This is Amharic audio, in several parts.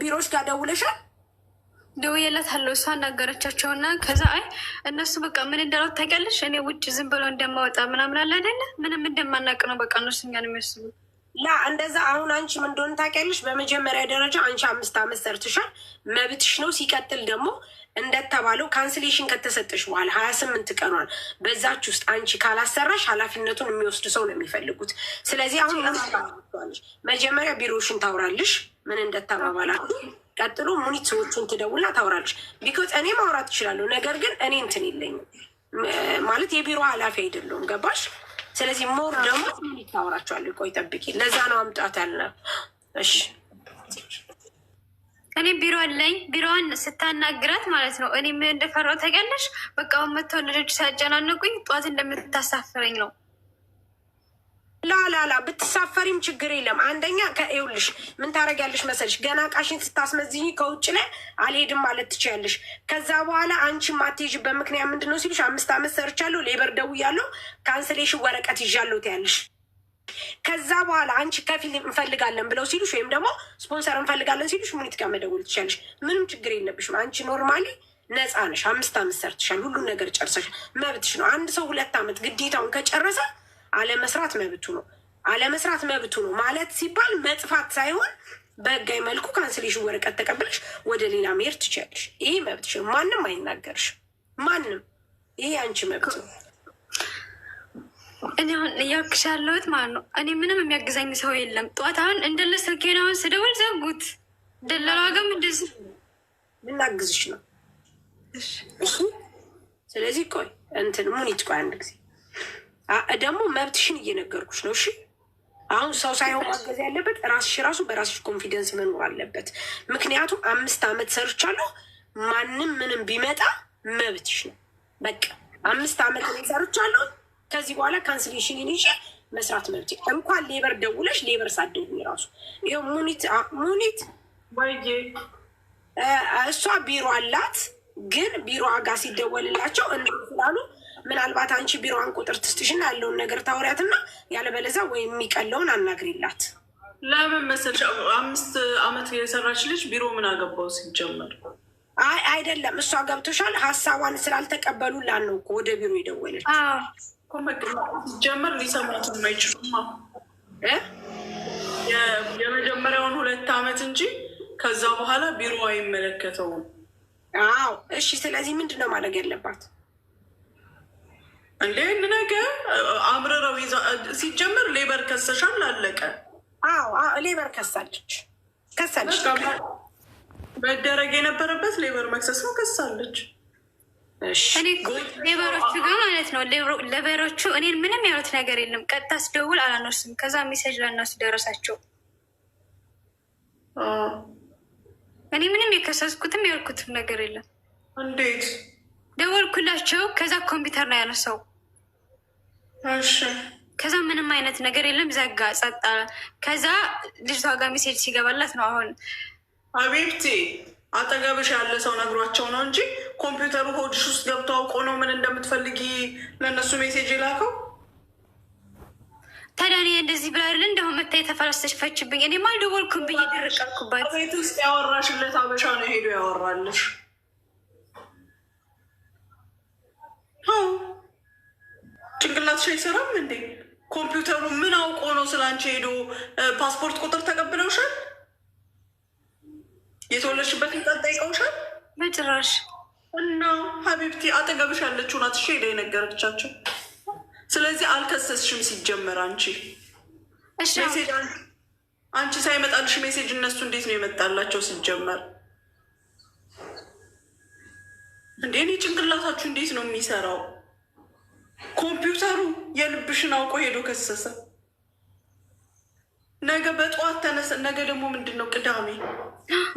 ቢሮዎች ጋር ደውለሻል? ደውዬላታለሁ። እሷ አናገረቻቸውና ከዛ አይ እነሱ በቃ ምን እንዳለው ታውቂያለሽ? እኔ ውጭ ዝም ብሎ እንደማወጣ ምናምን አለ አይደለ? ምንም እንደማናቅ ነው በቃ እነሱ እኛን የሚያስቡ ላ እንደዛ። አሁን አንቺ ምን እንደሆነ ታውቂያለሽ? በመጀመሪያ ደረጃ አንቺ 5 ዓመት ሰርተሻል፣ መብትሽ ነው። ሲቀጥል ደግሞ እንደተባለው ካንስሌሽን ከተሰጠሽ በኋላ 28 ቀኗን በዛች ውስጥ አንቺ ካላሰራሽ ኃላፊነቱን የሚወስድ ሰው ነው የሚፈልጉት። ስለዚህ አሁን መጀመሪያ ቢሮሽን ታውራልሽ ምን እንደተባባላችሁ። ቀጥሎ ሙኒት ሰዎቹን ትደውልና ታውራለች። ቢኮዝ እኔ ማውራት እችላለሁ፣ ነገር ግን እኔ እንትን የለኝም ማለት የቢሮ ኃላፊ አይደለሁም። ገባሽ? ስለዚህ ሞር ደግሞ ሙኒት ታውራቸዋለሁ። ቆይ ጠብቂ፣ ለዛ ነው አምጣት ያለ። እሺ እኔ ቢሮ አለኝ። ቢሮዋን ስታናግራት ማለት ነው እኔ ምን እንደፈራው ታውቂያለሽ? በቃ አሁን መጥተው ልጆች ሲያጨናንቁኝ ጠዋት እንደምታሳፍረኝ ነው። ላላላ ብትሳፈሪም ችግር የለም። አንደኛ ከይውልሽ ምን ታደርጊያለሽ መሰልሽ? ገና ቃሽን ስታስመዝኝ ከውጭ ላይ አልሄድም ማለት ትችያለሽ። ከዛ በኋላ አንቺ ማትሄጂበት ምክንያት ምንድን ነው ሲሉሽ 5 ዓመት ሰርቻለሁ፣ ሌበር ደውያለሁ፣ ካንስሌሽን ወረቀት ይዣለሁ ትያለሽ። ከዛ በኋላ አንቺ ከፊል እንፈልጋለን ብለው ሲሉሽ ወይም ደግሞ ስፖንሰር እንፈልጋለን ሲሉሽ ሙኒት ጋር መደወል ትችያለሽ። ምንም ችግር የለብሽም። አንቺ ኖርማሊ ነፃ ነሽ። 5 ዓመት ሰርትሻል፣ ሁሉን ነገር ጨርሰሻል፣ መብትሽ ነው። አንድ ሰው 2 ዓመት ግዴታውን ከጨረሰ አለመስራት መብቱ ነው። አለመስራት መብቱ ነው ማለት ሲባል መጥፋት ሳይሆን በህጋዊ መልኩ ካንስሌሽን ወረቀት ተቀብለሽ ወደ ሌላ መሄድ ትችያለሽ። ይህ መብትሽ ነው። ማንም አይናገርሽ። ማንም ይሄ አንቺ መብት ነው። እኔ አሁን እያልኩሽ ያለሁት ማለት ነው እኔ ምንም የሚያግዛኝ ሰው የለም። ጠዋት አሁን እንደለ ስልኬን አሁን ስደውል ዘጉት። ደላላ ጋም እንደዚህ ልናግዝሽ ነው። ስለዚህ ቆይ እንትን ሙኒት ቆይ አንድ ጊዜ ደግሞ መብትሽን እየነገርኩሽ ነው። እሺ አሁን ሰው ሳይሆን ማገዝ ያለበት ራስሽ ራሱ በራስሽ ኮንፊደንስ መኖር አለበት። ምክንያቱም 5 ዓመት ሰርቻለሁ። ማንም ምንም ቢመጣ መብትሽ ነው። በቃ 5 ዓመት ሰርቻለሁ። ከዚህ በኋላ ካንስሌሽን ይዤ መስራት መብት። እንኳን ሌበር ደውለሽ ሌበር ሳትደውይ ራሱ ይኸው ሙኒት ወይዬ እሷ ቢሮ አላት፣ ግን ቢሮ ጋር ሲደወልላቸው ስላሉ ምናልባት አንቺ ቢሮዋን ቁጥር ትስትሽና ያለውን ነገር ታወሪያትና ያለበለዛ ወይም የሚቀለውን አናግሪላት። ለምን መሰለሽ 5 ዓመት የሰራች ልጅ ቢሮ ምን አገባው ሲጀመር? አይ አይደለም፣ እሷ ገብቶሻል። ሀሳቧን ስላልተቀበሉላት ነው እኮ ወደ ቢሮ የደወለች። ሲጀመር ሊሰማት የማይችሉማ የመጀመሪያውን 2 ዓመት እንጂ ከዛ በኋላ ቢሮ አይመለከተውም። አዎ እሺ። ስለዚህ ምንድን ነው ማድረግ ያለባት? እንዴ ነገር አምርረው ሲጀምር ሌበር ከሰሻል፣ አለቀ። አዎ ሌበር ከሳለች። መደረግ የነበረበት ሌበር መክሰስ ነው። ከሳለች። ሌበሮቹ ግን ማለት ነው ሌበሮቹ እኔን ምንም ያሉት ነገር የለም። ቀጥታ ስደውል አላነሱም። ከዛ ሜሴጅ ለእነሱ ደረሳቸው። እኔ ምንም የከሰስኩትም ያልኩትም ነገር የለም። እንዴት ደወልኩላቸው። ከዛ ኮምፒውተር ነው ያነሳው። ከዛ ምንም አይነት ነገር የለም። ዘጋ፣ ጸጥ አለ። ከዛ ልጅቷ ጋር ሜሴጅ ሲገባላት ነው አሁን አቤብቴ አጠገብሽ ያለ ሰው ነግሯቸው ነው እንጂ ኮምፒውተሩ ሆድሽ ውስጥ ገብቶ አውቆ ነው ምን እንደምትፈልጊ ለእነሱ ሜሴጅ የላከው። ታዲያ እኔ እንደዚህ ብላ አይደል እንደሁን መታ የተፈረሰችብኝ። እኔማ አልደወልኩም ብዬ ድርቃልኩባት። ቤት ውስጥ ያወራሽለት አበሻ ነው ሄዶ ያወራልሽ። ጭንቅላትሽ አይሰራም እንዴ? ኮምፒውተሩ ምን አውቆ ነው ስለ አንቺ ሄዶ? ፓስፖርት ቁጥር ተቀብለውሻል? የተወለድሽበትን ቀን ጠይቀውሻል? በጭራሽ። እና ሀቢብቲ አጠገብሽ ያለችው ናት ሄዳ የነገረቻቸው። ስለዚህ አልከሰስሽም ሲጀመር። አንቺ ሳይመጣልሽ ሜሴጅ እነሱ እንዴት ነው የመጣላቸው ሲጀመር? እንዴ እኔ ጭንቅላታችሁ እንዴት ነው የሚሰራው? ኮምፒውተሩ የልብሽን አውቆ ሄዶ ከሰሰ። ነገ በጠዋት ተነሰ። ነገ ደግሞ ምንድን ነው ቅዳሜ፣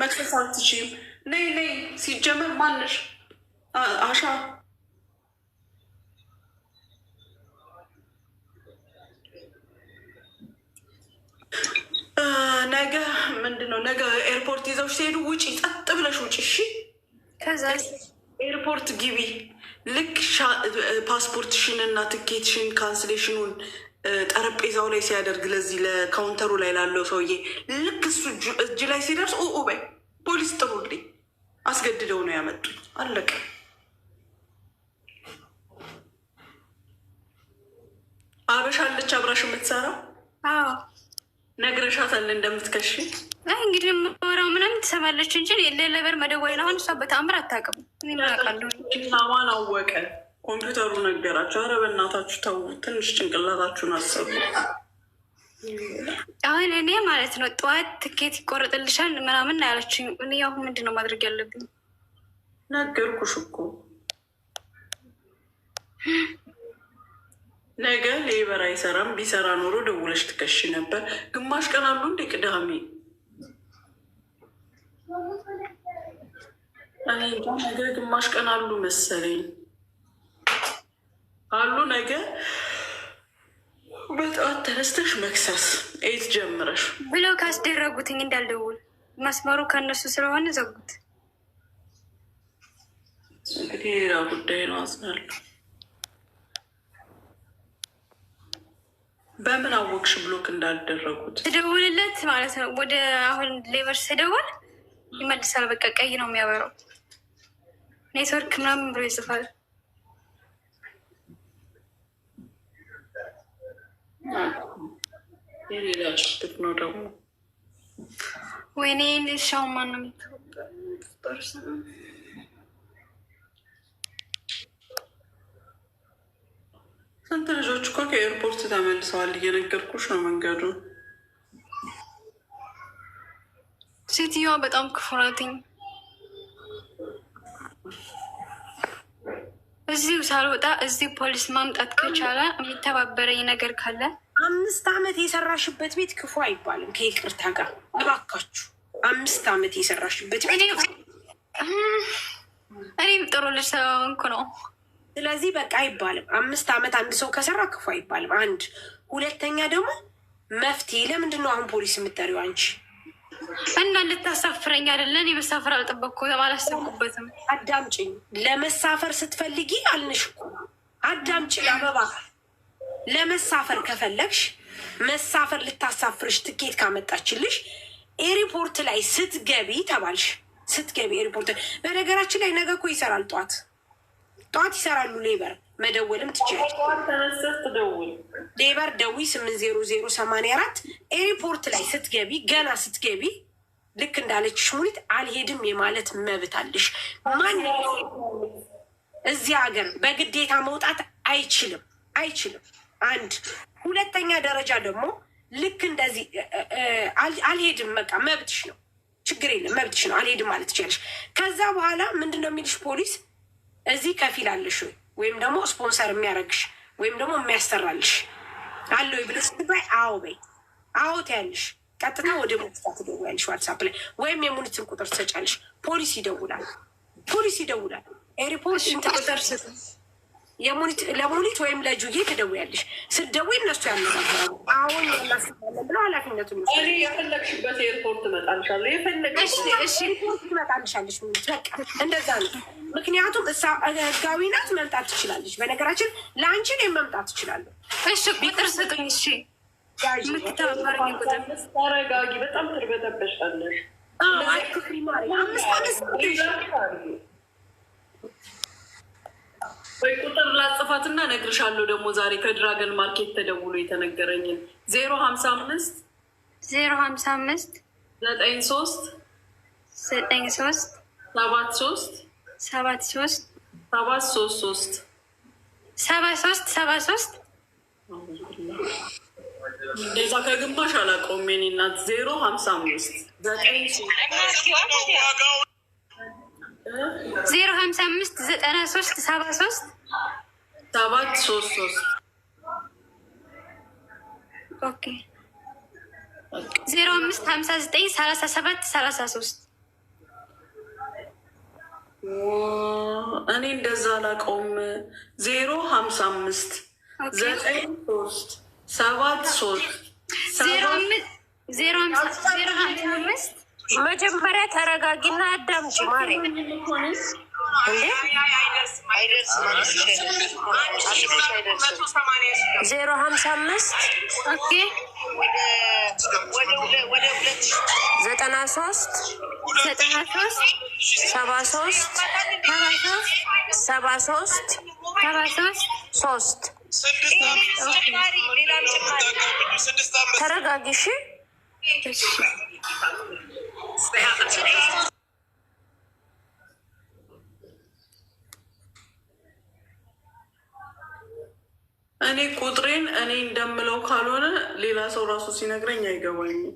መክሰስ አትችይም። ነይ ሲጀመር ማነሽ? አሻ ነገ ምንድን ነው ነገ ኤርፖርት ይዘውሽ ሲሄዱ ውጪ፣ ጸጥ ብለሽ ውጪ። እሺ ከዛ ኤርፖርት ግቢ። ልክ ፓስፖርትሽን እና ትኬትሽን ካንስሌሽኑን ጠረጴዛው ላይ ሲያደርግ ለዚህ ለካውንተሩ ላይ ላለው ሰውዬ ልክ እሱ እጅ ላይ ሲደርስ በይ ፖሊስ ጥሩልኝ፣ አስገድደው ነው ያመጡት። አለቀ። አበሻ አለች አብራሽ የምትሰራው። ነግረሻታል እንደምትከሽ? እንግዲህ የምወራው ምናምን ትሰማለች እንጂ ለበር መደወል አሁን እሷ በተአምር አታውቅም። ማን አወቀ? ኮምፒውተሩ ነገራቸው። ኧረ በእናታችሁ ተው፣ ትንሽ ጭንቅላታችሁን አሰቡ። አሁን እኔ ማለት ነው ጠዋት ትኬት ይቆረጥልሻል ምናምን ያለችኝ። እኔ አሁን ምንድን ነው ማድረግ ያለብኝ? ነገርኩሽ እኮ ነገ ሌበር አይሰራም። ቢሰራ ኖሮ ደውለሽ ትከሽ ነበር። ግማሽ ቀን አሉ እንደ ቅዳሜ ነገ ግማሽ ቀን አሉ መሰለኝ አሉ። ነገ በጠዋት ተነስተሽ መክሰስ ኤት ጀምረሽ ብለው ካስደረጉትኝ እንዳልደውል መስመሩ ከእነሱ ስለሆነ ዘጉት። እንግዲህ ሌላ ጉዳይ ነው። አዝናለሁ። በምን አወቅሽ ብሎክ እንዳልደረጉት? ስደውልለት ማለት ነው ወደ አሁን ሌበር ስደውል ይመልሳል። በቃ ቀይ ነው የሚያበራው። ኔትወርክ ምናምን ብሎ ይጽፋል። የሌላ ችግር ነው ደግሞ። ወይኔ ሻው ማን ነው ስንት ልጆች እኮ ከኤርፖርት ተመልሰዋል። እየነገርኩሽ ነው መንገዱ። ሴትዮዋ በጣም ክፉ ናትኝ። እዚሁ ሳልወጣ እዚህ ፖሊስ ማምጣት ከቻለ የሚተባበረኝ ነገር ካለ 5 ዓመት የሰራሽበት ቤት ክፉ አይባልም። ከይቅርታ ጋር እባካችሁ 5 ዓመት የሰራሽበት ቤት እኔም ጥሩ ልጅ ስለሆንኩ ነው። ስለዚህ በቃ አይባልም። 5 ዓመት አንድ ሰው ከሰራ ክፉ አይባልም። አንድ ሁለተኛ ደግሞ መፍትሄ ለምንድን ነው አሁን ፖሊስ የምጠሪው አንቺ? እና ልታሳፍረኝ አይደለን? የመሳፈር አልጠበቅኩም፣ አላሰብኩበትም። አዳምጪኝ። ለመሳፈር ስትፈልጊ አልንሽ እኮ አዳምጪኝ። አበባ ለመሳፈር ከፈለግሽ መሳፈር ልታሳፍርሽ ትኬት ካመጣችልሽ ኤሪፖርት ላይ ስትገቢ ተባልሽ። ስትገቢ ኤሪፖርት በነገራችን ላይ ነገ እኮ ይሰራል። ጠዋት ይሰራሉ። ሌበር መደወልም ትችላለች። ሌበር ደዊ 80084 ኤሪፖርት ላይ ስትገቢ ገና ስትገቢ ልክ እንዳለች ሙኒት አልሄድም የማለት መብት አለሽ። ማን እዚህ ሀገር በግዴታ መውጣት አይችልም። አንድ ሁለተኛ ደረጃ ደግሞ ልክ እንደዚህ አልሄድም በቃ መብትሽ ነው፣ ችግር የለም መብትሽ ነው፣ አልሄድም ማለት ትችላለሽ። ከዛ በኋላ ምንድን ነው የሚልሽ ፖሊስ? እዚህ ከፊል አለሽ ወይም ደግሞ ስፖንሰር የሚያደርግሽ ወይም ደግሞ የሚያሰራልሽ አለው ብለሽ ስትባይ አዎ በይ። አዎ ትያለሽ። ቀጥታ ወደ ሙኒት ትደውያለሽ ዋትሳፕ ላይ ወይም የሙኒትን ቁጥር ትሰጫለሽ። ፖሊስ ይደውላል። ኤሪፖርት ቁጥር ለሙኒት ወይም ለጁዬ ትደውያለሽ። ስትደውይ እነሱ ያነጋግራሉ። አሁን እናስባለን ብለው ኃላፊነቱን የፈለግሽበት ኤርፖርት ትመጣልሻለሁ። ኤርፖርት ትመጣልሻለሽ። በቃ እንደዛ ነው። ምክንያቱም እሳ ህጋዊ ናት፣ መምጣት ትችላለች። በነገራችን ለአንቺ እኔም መምጣት ትችላለሁ። እሺ ቁጥር ስጡኝ። እሺ የምትተባበረኝ ቁጥር። ተረጋጊ። በጣም ትርበተበሻለሽ። 5 ወይ ቁጥር ላጽፋትና እነግርሻለሁ። ደግሞ ዛሬ ከድራገን ማርኬት ተደውሎ የተነገረኝን 055 055 93 93 73 73 733 73 እንደዛ ከግማሽ አላውቀውም። የእኔ እናት 055 055 93 73 733 ኦኬ 05 59 37 33 እኔ እንደዛ አላውቀውም። 055 93 73 055 መጀመሪያ ተረጋጊና አዳምጪ ማሪ። 055 93 3 ተረጋጊ እሺ። እኔ ቁጥሬን እኔ እንደምለው ካልሆነ ሌላ ሰው ራሱ ሲነግረኝ አይገባኝም።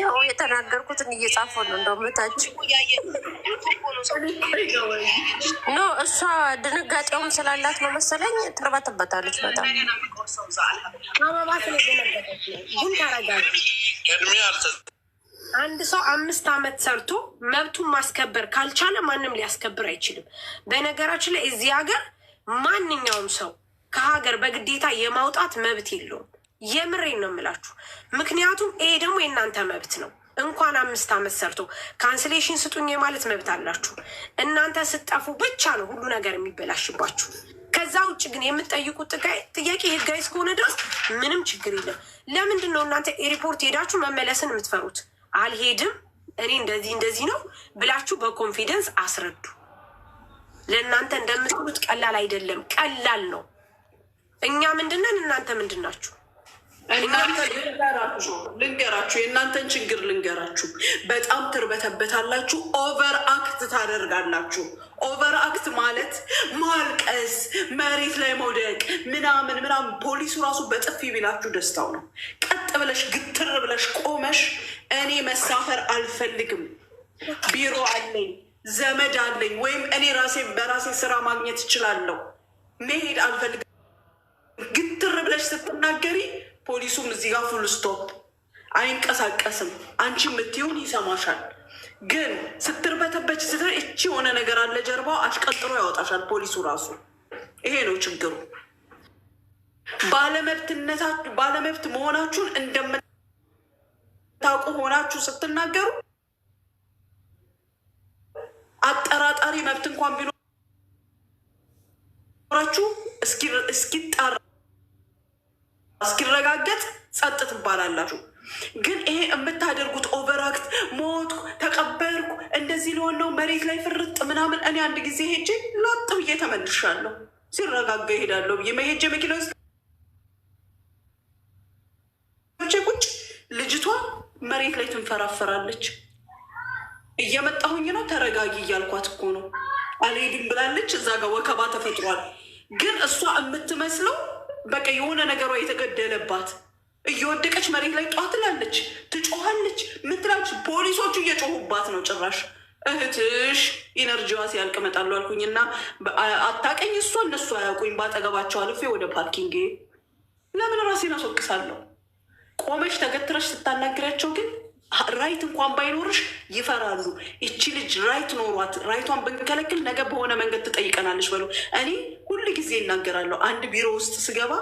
ያው የተናገርኩትን እየጻፈ ነው እንደምታች ኖ እሷ ድንጋጤውም ስላላት ነው መሰለኝ ትርበትበታለች በጣም አበባ ስለገነበተች ነው። ግን ተረጋጊ። አንድ ሰው 5 ዓመት ሰርቶ መብቱን ማስከበር ካልቻለ ማንም ሊያስከብር አይችልም። በነገራችን ላይ እዚህ ሀገር ማንኛውም ሰው ከሀገር በግዴታ የማውጣት መብት የለውም። የምሬን ነው የምላችሁ። ምክንያቱም ይሄ ደግሞ የእናንተ መብት ነው። እንኳን 5 ዓመት ሰርቶ ካንስሌሽን ስጡኝ የማለት መብት አላችሁ። እናንተ ስጠፉ ብቻ ነው ሁሉ ነገር የሚበላሽባችሁ። ከዛ ውጭ ግን የምትጠይቁት ጥያቄ ህጋዊ እስከሆነ ድረስ ምንም ችግር የለም። ለምንድን ነው እናንተ ኤርፖርት ሄዳችሁ መመለስን የምትፈሩት? አልሄድም እኔ እንደዚህ ነው ብላችሁ በኮንፊደንስ አስረዱ። ለእናንተ እንደምትሉት ቀላል አይደለም፣ ቀላል ነው። እኛ ምንድነን? እናንተ ምንድን ናችሁ? እናንተ ልንገራችሁ፣ የእናንተን ችግር ልንገራችሁ። በጣም ትርበተበታላችሁ፣ ኦቨር አክት ታደርጋላችሁ። ኦቨር አክት ማለት ማልቀስ፣ መሬት ላይ መውደቅ ምናምን። ፖሊሱ ራሱ በጥፊ ቢላችሁ ደስታው ነው። ቀጥ ብለሽ ግትር ብለሽ ቆመሽ እኔ መሳፈር አልፈልግም፣ ቢሮ አለኝ፣ ዘመድ አለኝ፣ ወይም እኔ በራሴ ስራ ማግኘት እችላለሁ፣ መሄድ አልፈልግም ግትር ብለሽ ስትናገሪ ፖሊሱም እዚህ ጋር ፉል ስቶፕ አይንቀሳቀስም። አንቺ የምትይውን ይሰማሻል። ግን ስትርበተበች እቺ የሆነ ነገር አለ ጀርባው አሽቀጥሮ ያወጣሻል ፖሊሱ ራሱ። ይሄ ነው ችግሩ። ባለመብት መሆናችሁን እንደምታውቁ ሆናችሁ ስትናገሩ አጠራጣሪ መብት እንኳን ቢኖራችሁ እስኪጣራ እስኪረጋገጥ ጸጥ ትባላላችሁ። ግን ይሄ የምታደርጉት ኦቨራክት ሞትኩ፣ ተቀበርኩ፣ እንደዚህ ሊሆን ነው፣ መሬት ላይ ፍርጥ ምናምን። እኔ አንድ ጊዜ ሄጄ ላጥ ብዬ ተመልሻለሁ። ሲረጋጋ ይሄዳለሁ ብዬ መሄጄ መኪና ውስጥ ቁጭ፣ ልጅቷ መሬት ላይ ትንፈራፈራለች። እየመጣሁኝ ነው ተረጋጊ እያልኳት እኮ ነው። አልሄድም ብላለች። እዛ ጋር ወከባ ተፈጥሯል። ግን እሷ የምትመስለው በቃ የሆነ ነገሯ የተገደለባት እየወደቀች መሬት ላይ ጧት ትላለች፣ ትጮሃለች፣ ምን ትላለች። ፖሊሶቹ እየጮሁባት ነው። ጭራሽ እህትሽ ኢነርጂዋ ሲያልቅ እመጣለሁ አልኩኝ እና አታቀኝ እሷ እነሱ አያውቁኝ። ባጠገባቸው አልፌ ወደ ፓርኪንግ ለምን ራሴን አስወቅሳለሁ። ቆመሽ ተገትረሽ ስታናግሪያቸው ግን ራይት እንኳን ባይኖርሽ ይፈራሉ። ይቺ ልጅ ራይት ኖሯት ራይቷን ብንከለክል ነገ በሆነ መንገድ ትጠይቀናለች በሉ። እኔ ሁል ጊዜ እናገራለሁ። አንድ ቢሮ ውስጥ ስገባ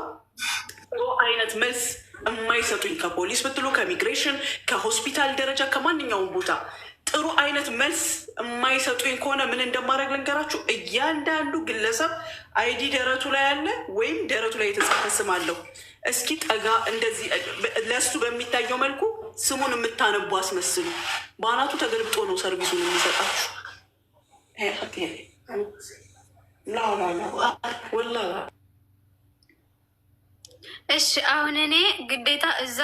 ጥሩ አይነት መልስ የማይሰጡኝ ከፖሊስ ብትሉ፣ ከኢሚግሬሽን፣ ከሆስፒታል ደረጃ፣ ከማንኛውም ቦታ ጥሩ አይነት መልስ የማይሰጡኝ ከሆነ ምን እንደማድረግ ልንገራችሁ። እያንዳንዱ ግለሰብ አይዲ ደረቱ ላይ ያለ ወይም ደረቱ ላይ የተጻፈ ስም አለው። እስኪ ጠጋ እንደዚህ ለእሱ በሚታየው መልኩ ስሙን የምታነቡ አስመስሉ። በአናቱ ተገልብጦ ነው ሰርቪሱን የሚሰጣችሁ። እሺ አሁን እኔ ግዴታ እዛ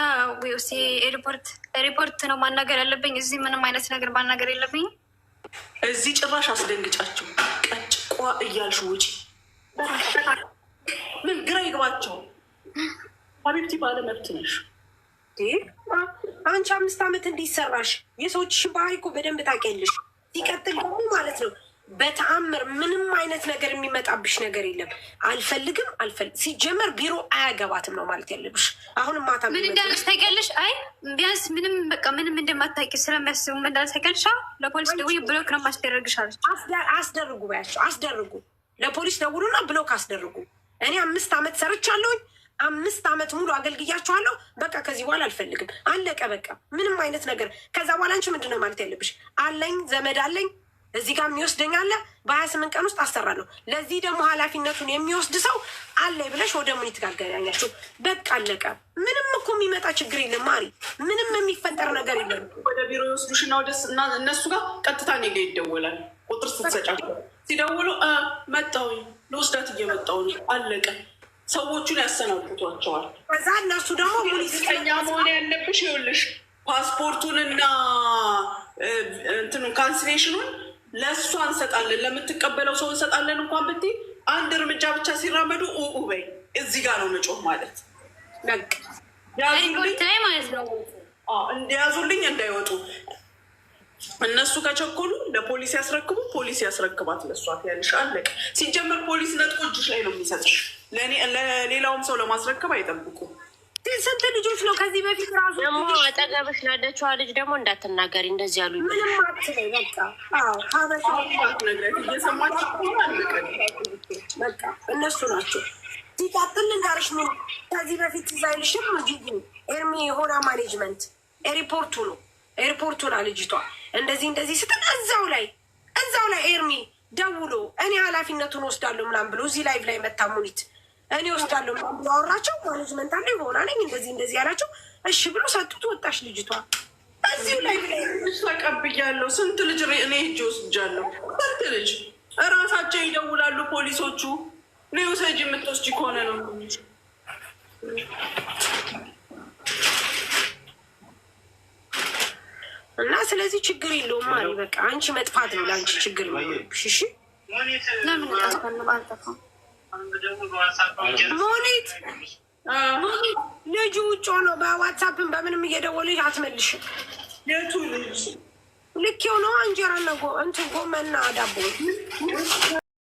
ሪፖርት ነው ማናገር ያለብኝ። እዚህ ምንም አይነት ነገር ማናገር የለብኝ። እዚህ ጭራሽ አስደንግጫቸው ቀጭቋ እያልሽ ውጪ። ምን ግራ ይግባቸው። ሀቢብቲ ባለ መብት ነሽ። አንቺ 5 ዓመት እንዲሰራሽ የሰዎችሽን ባህሪ እኮ በደንብ ታውቂያለሽ። ሲቀጥል ደግሞ ማለት ነው በተአምር ምንም አይነት ነገር የሚመጣብሽ ነገር የለም። አልፈልግም ሲጀመር ቢሮ አያገባትም ነው ማለት ያለብሽ። አሁንም ማታ ምን እንዳለች ታውቂያለሽ? አይ ቢያንስ ምንም እንደማታውቂ ስለሚያስቡ ምን እንዳለች ታውቂያለሽ? ለፖሊስ ደውዬ ብሎክ ነው ማስደረግሽ አለች። አስደርጉ በያቸው፣ አስደርጉ። ለፖሊስ ደውሉና ብሎክ አስደርጉ። እኔ 5 ዓመት ሰርቻለሁኝ። 5 ዓመት ሙሉ አገልግያችኋለሁ። በቃ ከዚህ በኋላ አልፈልግም። አለቀ በቃ ምንም አይነት ነገር። ከዛ በኋላ አንቺ ምንድን ነው ማለት ያለብሽ? አለኝ ዘመድ አለኝ እዚህ ጋር የሚወስደኝ አለ። በ28 ቀን ውስጥ አሰራለሁ። ለዚህ ደግሞ ኃላፊነቱን የሚወስድ ሰው አለ ብለሽ ወደ ሙኒት ጋር ገናኛችሁ። በቃ አለቀ። ምንም እኮ የሚመጣ ችግር የለም ማሪ። ምንም የሚፈጠር ነገር የለም። ወደ ቢሮ ይወስዱሽና ወደ እነሱ ጋር ቀጥታ እኔ ጋ ይደወላል። ቁጥር ስትሰጫቸው ሲደውሉ መጣሁኝ ለወስዳት እየመጣሁ አለቀ። ሰዎቹን ያሰናብቷቸዋል። ከዛ እነሱ ደግሞ ሙኒትኛ መሆን ያለብሽ ይኸውልሽ ፓስፖርቱንና እንትኑን ካንስሌሽኑን ለእሷ እንሰጣለን፣ ለምትቀበለው ሰው እንሰጣለን። እንኳን ብትይ አንድ እርምጃ ብቻ ሲራመዱ በይ እዚህ ጋር ነው መጮህ ማለት እንዲያዙልኝ እንዳይወጡ። እነሱ ከቸኮሉ ለፖሊስ ያስረክቡ፣ ፖሊስ ያስረክባት ለእሷ ያልሽ አለቅ። ሲጀመር ፖሊስ ነጥቆ እጅሽ ላይ ነው የሚሰጥሽ። ለሌላውም ሰው ለማስረከብ አይጠብቁም። ስንት ልጆች ነው ከዚህ በፊት ራሱ ደግሞ አጠገብሽ ላለችዋ ልጅ ደግሞ እንዳትናገሪ እንደዚህ ያሉ ምንም አትበይ። በቃ እነሱ ናቸው። ሲቀጥል ልንገርሽ ምን ከዚህ በፊት ዛይልሽም ኤርሚ የሆነ ማኔጅመንት ኤርፖርቱና ልጅቷ እንደዚህ ስትል እዛው ላይ ኤርሚ ደውሎ እኔ ኃላፊነቱን ወስዳለሁ ምናምን ብሎ እዚህ ላይቭ ላይ መታ ሙኒት እኔ ወስዳለሁ ምናምን ብሎ አወራቸው። ማኔጅመንት አለ ሆና ነኝ እንደዚህ ያላቸው እሺ ብሎ ሰጡት። ወጣሽ ልጅቷ እዚሁ ላይ ተቀብያለሁ። ስንት ልጅ እኔ ሄጄ ወስጃለሁ። ስንት ልጅ እራሳቸው ይደውላሉ ፖሊሶቹ። ሊውሰጅ የምትወስጂ ከሆነ ነው እና ስለዚህ ችግር የለውም ማሪ። በቃ አንቺ መጥፋት ነው ለአንቺ ችግር ነው። እሺ ለምን ጠፋ? ሞኒት ልጁ ውጭ ሆኖ በዋትሳፕን በምንም እየደወለች አትመልሽም። የቱ ልጅ ልክ የሆነው እንጀራና እንትን ጎመንና ዳቦ